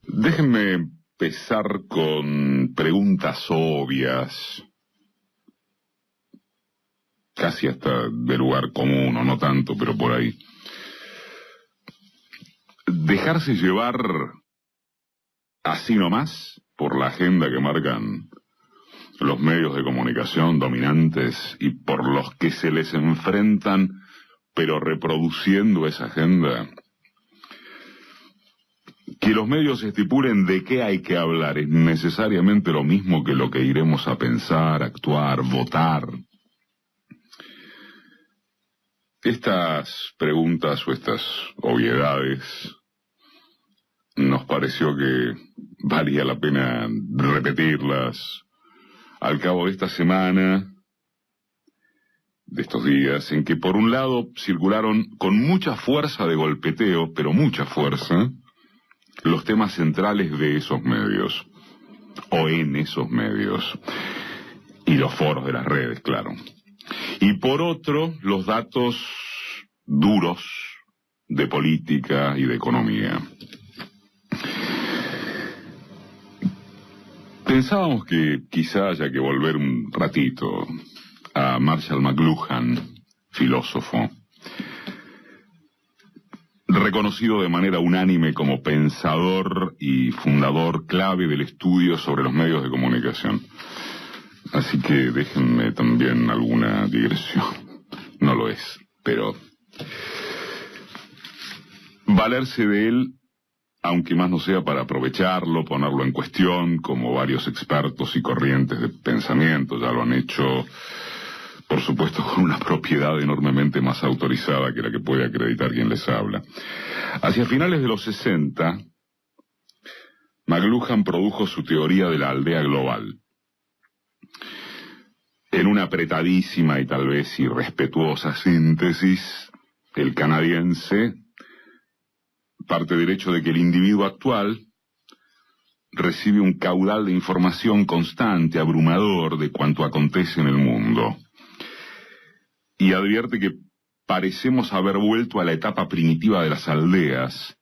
Déjenme empezar con preguntas obvias, casi hasta de lugar común, o no tanto, pero por ahí. Dejarse llevar así nomás por la agenda que marcan los medios de comunicación dominantes y por los que se les enfrentan, pero reproduciendo esa agenda. Que los medios estipulen de qué hay que hablar es necesariamente lo mismo que lo que iremos a pensar, actuar, votar. Estas preguntas o estas obviedades nos pareció que valía la pena repetirlas al cabo de esta semana, de estos días, en que por un lado circularon con mucha fuerza de golpeteo, pero mucha fuerza, los temas centrales de esos medios, o en esos medios, y los foros de las redes, claro. Y por otro, los datos duros de política y de economía. Pensábamos que quizá haya que volver un ratito a Marshall McLuhan, filósofo, reconocido de manera unánime como pensador y fundador clave del estudio sobre los medios de comunicación. Así que déjenme también alguna digresión. No lo es, pero valerse de él, aunque más no sea para aprovecharlo, ponerlo en cuestión, como varios expertos y corrientes de pensamiento ya lo han hecho, por supuesto con una propiedad enormemente más autorizada que la que puede acreditar quien les habla. Hacia finales de los 60, McLuhan produjo su teoría de la aldea global. En una apretadísima y tal vez irrespetuosa síntesis, el canadiense parte del hecho de que el individuo actual recibe un caudal de información constante, abrumador, de cuanto acontece en el mundo. Y advierte que parecemos haber vuelto a la etapa primitiva de las aldeas,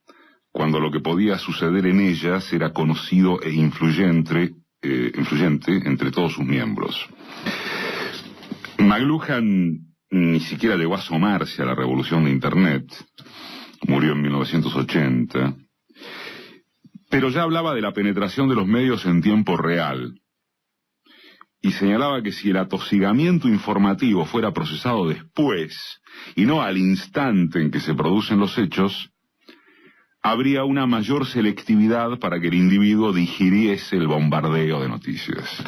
cuando lo que podía suceder en ellas era conocido e influyente entre todos sus miembros. McLuhan ni siquiera llegó a asomarse a la revolución de Internet, murió en 1980, pero ya hablaba de la penetración de los medios en tiempo real, y señalaba que si el atosigamiento informativo fuera procesado después, y no al instante en que se producen los hechos, habría una mayor selectividad para que el individuo digiriese el bombardeo de noticias.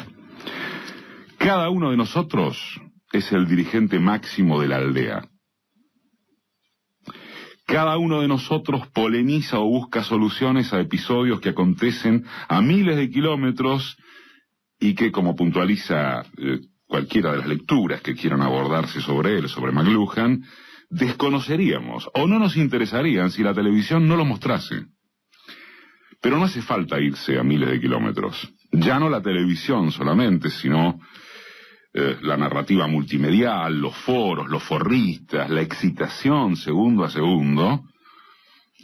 Cada uno de nosotros es el dirigente máximo de la aldea. Cada uno de nosotros polemiza o busca soluciones a episodios que acontecen a miles de kilómetros y que, como puntualiza cualquiera de las lecturas que quieran abordarse sobre él, sobre McLuhan, desconoceríamos o no nos interesarían si la televisión no lo mostrase. Pero no hace falta irse a miles de kilómetros. Ya no la televisión solamente, sino la narrativa multimedial, los foros, los forristas, la excitación segundo a segundo,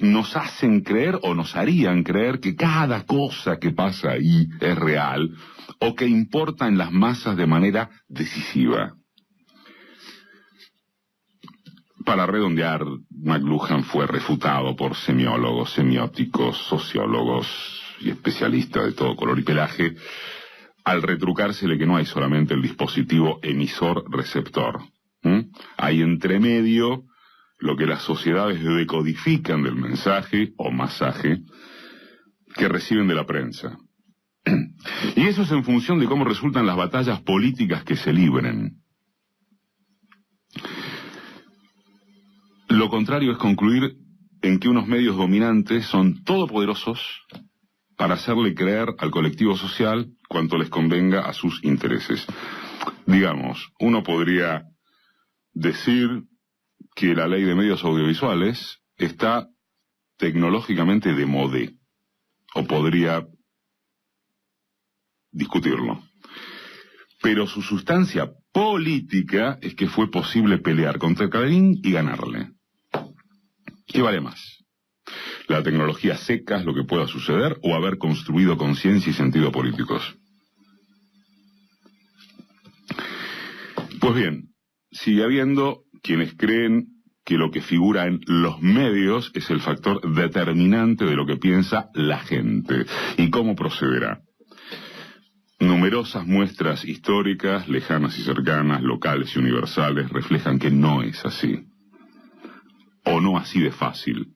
nos hacen creer o nos harían creer que cada cosa que pasa ahí es real o que importa en las masas de manera decisiva. Para redondear, McLuhan fue refutado por semiólogos, semióticos, sociólogos y especialistas de todo color y pelaje, al retrucársele que no hay solamente el dispositivo emisor-receptor. Hay entre medio lo que las sociedades decodifican del mensaje o masaje que reciben de la prensa. Y eso es en función de cómo resultan las batallas políticas que se libren. Lo contrario es concluir en que unos medios dominantes son todopoderosos para hacerle creer al colectivo social cuanto les convenga a sus intereses. Digamos, uno podría decir que la ley de medios audiovisuales está tecnológicamente de modé, o podría discutirlo. Pero su sustancia política es que fue posible pelear contra Clarín y ganarle. ¿Qué vale más? La tecnología seca es lo que pueda suceder, o haber construido conciencia y sentido políticos. Pues bien, sigue habiendo quienes creen que lo que figura en los medios es el factor determinante de lo que piensa la gente y cómo procederá. Numerosas muestras históricas, lejanas y cercanas, locales y universales, reflejan que no es así, o no así de fácil.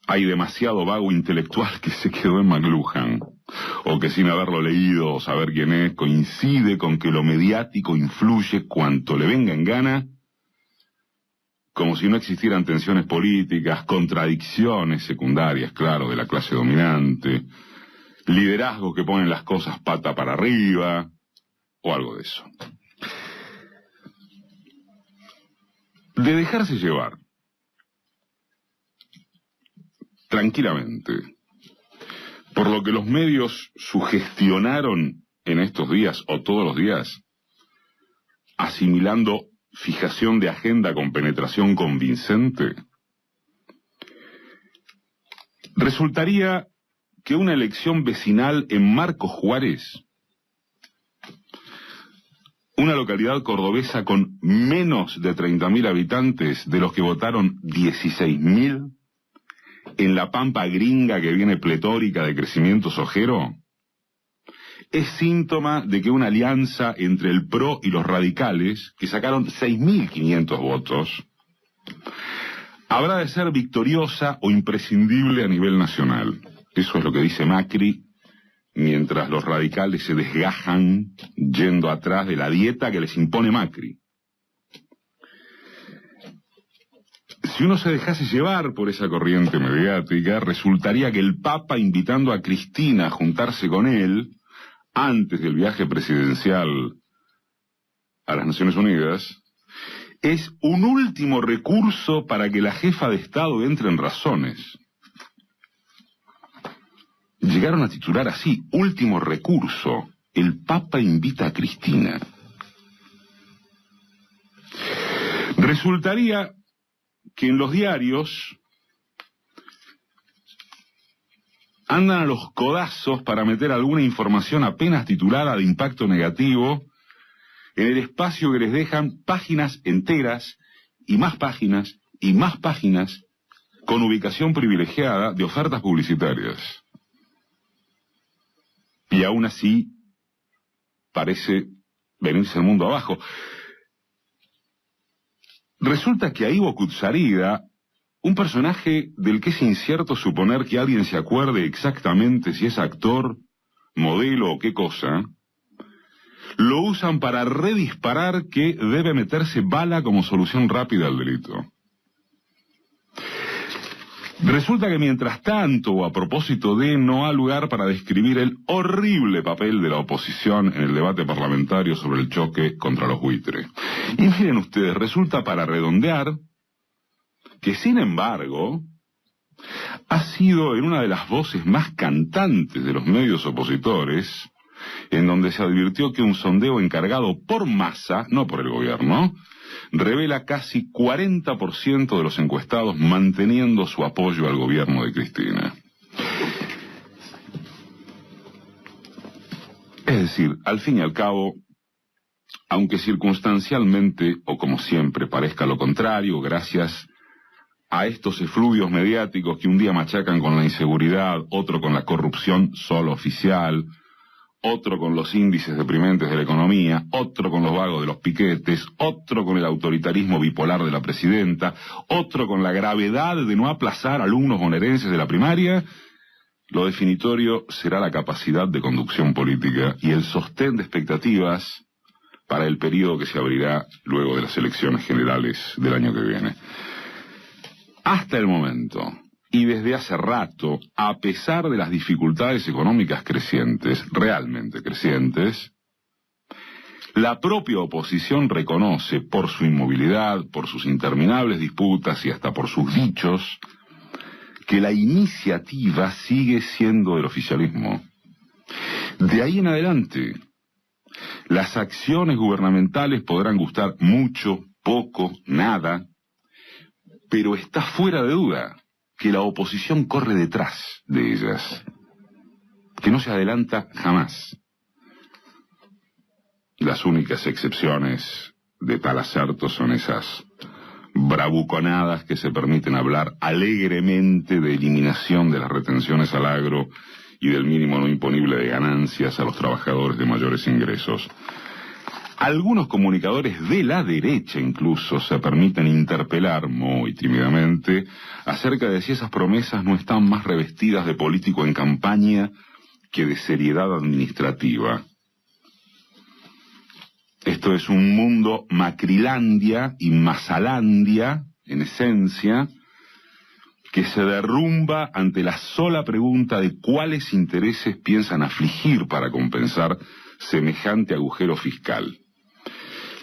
Hay demasiado vago intelectual que se quedó en McLuhan, o que sin haberlo leído o saber quién es, coincide con que lo mediático influye cuanto le venga en gana, como si no existieran tensiones políticas, contradicciones secundarias, claro, de la clase dominante, liderazgos que ponen las cosas pata para arriba, o algo de eso. De dejarse llevar tranquilamente por lo que los medios sugestionaron en estos días o todos los días, asimilando fijación de agenda con penetración convincente, resultaría que una elección vecinal en Marcos Juárez, una localidad cordobesa con menos de 30.000 habitantes, de los que votaron 16.000, en la pampa gringa que viene pletórica de crecimiento sojero, es síntoma de que una alianza entre el PRO y los radicales, que sacaron 6.500 votos, habrá de ser victoriosa o imprescindible a nivel nacional. Eso es lo que dice Macri, mientras los radicales se desgajan yendo atrás de la dieta que les impone Macri. Si uno se dejase llevar por esa corriente mediática, resultaría que el Papa, invitando a Cristina a juntarse con él antes del viaje presidencial a las Naciones Unidas, es un último recurso para que la jefa de Estado entre en razones. Llegaron a titular así: último recurso, el Papa invita a Cristina. Resultaría que en los diarios andan a los codazos para meter alguna información apenas titulada de impacto negativo en el espacio que les dejan páginas enteras y más páginas con ubicación privilegiada de ofertas publicitarias. Y aún así parece venirse el mundo abajo. Resulta que Aíbo Kutsarida, un personaje del que es incierto suponer que alguien se acuerde exactamente si es actor, modelo o qué cosa, lo usan para redisparar que debe meterse bala como solución rápida al delito. Resulta que mientras tanto, o a propósito de, no ha lugar para describir el horrible papel de la oposición en el debate parlamentario sobre el choque contra los buitres. Y miren ustedes, resulta, para redondear, que sin embargo ha sido en una de las voces más cantantes de los medios opositores, en donde se advirtió que un sondeo encargado por Massa, no por el gobierno, revela casi 40% de los encuestados manteniendo su apoyo al gobierno de Cristina. Es decir, al fin y al cabo, aunque circunstancialmente, o como siempre, parezca lo contrario, gracias a estos efluvios mediáticos que un día machacan con la inseguridad, otro con la corrupción solo oficial, otro con los índices deprimentes de la economía, otro con los vagos de los piquetes, otro con el autoritarismo bipolar de la presidenta, otro con la gravedad de no aplazar alumnos bonaerenses de la primaria, lo definitorio será la capacidad de conducción política y el sostén de expectativas para el periodo que se abrirá luego de las elecciones generales del año que viene. Hasta el momento, y desde hace rato, a pesar de las dificultades económicas crecientes, realmente crecientes, la propia oposición reconoce, por su inmovilidad, por sus interminables disputas y hasta por sus dichos, que la iniciativa sigue siendo del oficialismo. De ahí en adelante, las acciones gubernamentales podrán gustar mucho, poco, nada, pero está fuera de duda que la oposición corre detrás de ellas, que no se adelanta jamás. Las únicas excepciones de tal acerto son esas bravuconadas que se permiten hablar alegremente de eliminación de las retenciones al agro y del mínimo no imponible de ganancias a los trabajadores de mayores ingresos. Algunos comunicadores de la derecha incluso se permiten interpelar muy tímidamente acerca de si esas promesas no están más revestidas de político en campaña que de seriedad administrativa. Esto es un mundo Macrilandia y Masalandia, en esencia, que se derrumba ante la sola pregunta de cuáles intereses piensan afligir para compensar semejante agujero fiscal.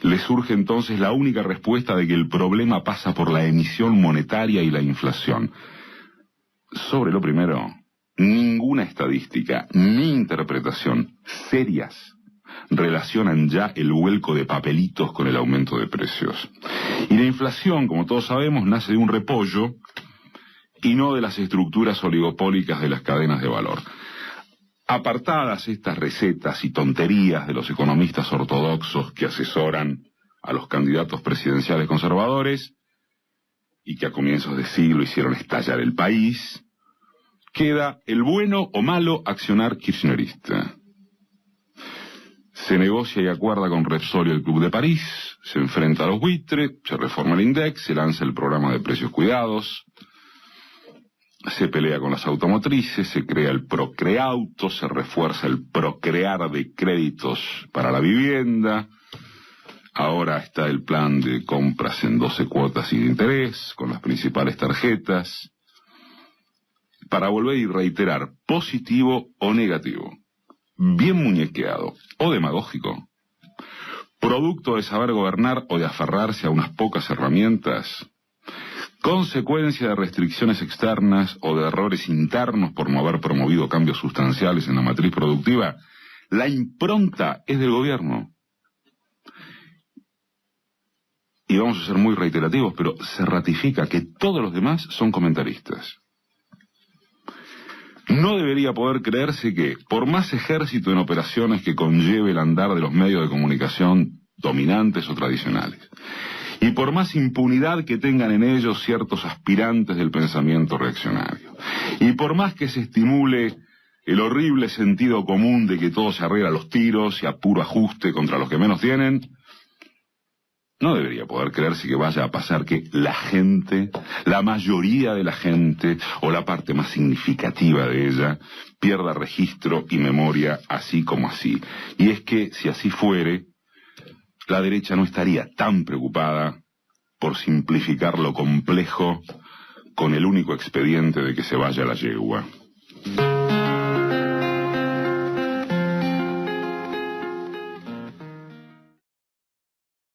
Les surge entonces la única respuesta de que el problema pasa por la emisión monetaria y la inflación. Sobre lo primero, ninguna estadística ni interpretación serias relacionan ya el vuelco de papelitos con el aumento de precios. Y la inflación, como todos sabemos, nace de un repollo y no de las estructuras oligopólicas de las cadenas de valor. Apartadas estas recetas y tonterías de los economistas ortodoxos que asesoran a los candidatos presidenciales conservadores y que a comienzos de siglo hicieron estallar el país, queda el bueno o malo accionar kirchnerista. Se negocia y acuerda con Repsol y el Club de París, se enfrenta a los buitres, se reforma el INDEX, se lanza el programa de precios cuidados, se pelea con las automotrices, se crea el Procreauto, se refuerza el Procrear de créditos para la vivienda, ahora está el plan de compras en 12 cuotas sin interés, con las principales tarjetas, para volver y reiterar, positivo o negativo, bien muñequeado o demagógico, producto de saber gobernar o de aferrarse a unas pocas herramientas, consecuencia de restricciones externas o de errores internos por no haber promovido cambios sustanciales en la matriz productiva, la impronta es del gobierno. Y vamos a ser muy reiterativos, pero se ratifica que todos los demás son comentaristas. No debería poder creerse que, por más ejército en operaciones que conlleve el andar de los medios de comunicación dominantes o tradicionales, y por más impunidad que tengan en ellos ciertos aspirantes del pensamiento reaccionario, y por más que se estimule el horrible sentido común de que todo se arregla a los tiros y a puro ajuste contra los que menos tienen, no debería poder creerse que vaya a pasar que la gente, la mayoría de la gente, o la parte más significativa de ella, pierda registro y memoria así como así. Y es que, si así fuere, la derecha no estaría tan preocupada por simplificar lo complejo con el único expediente de que se vaya la yegua.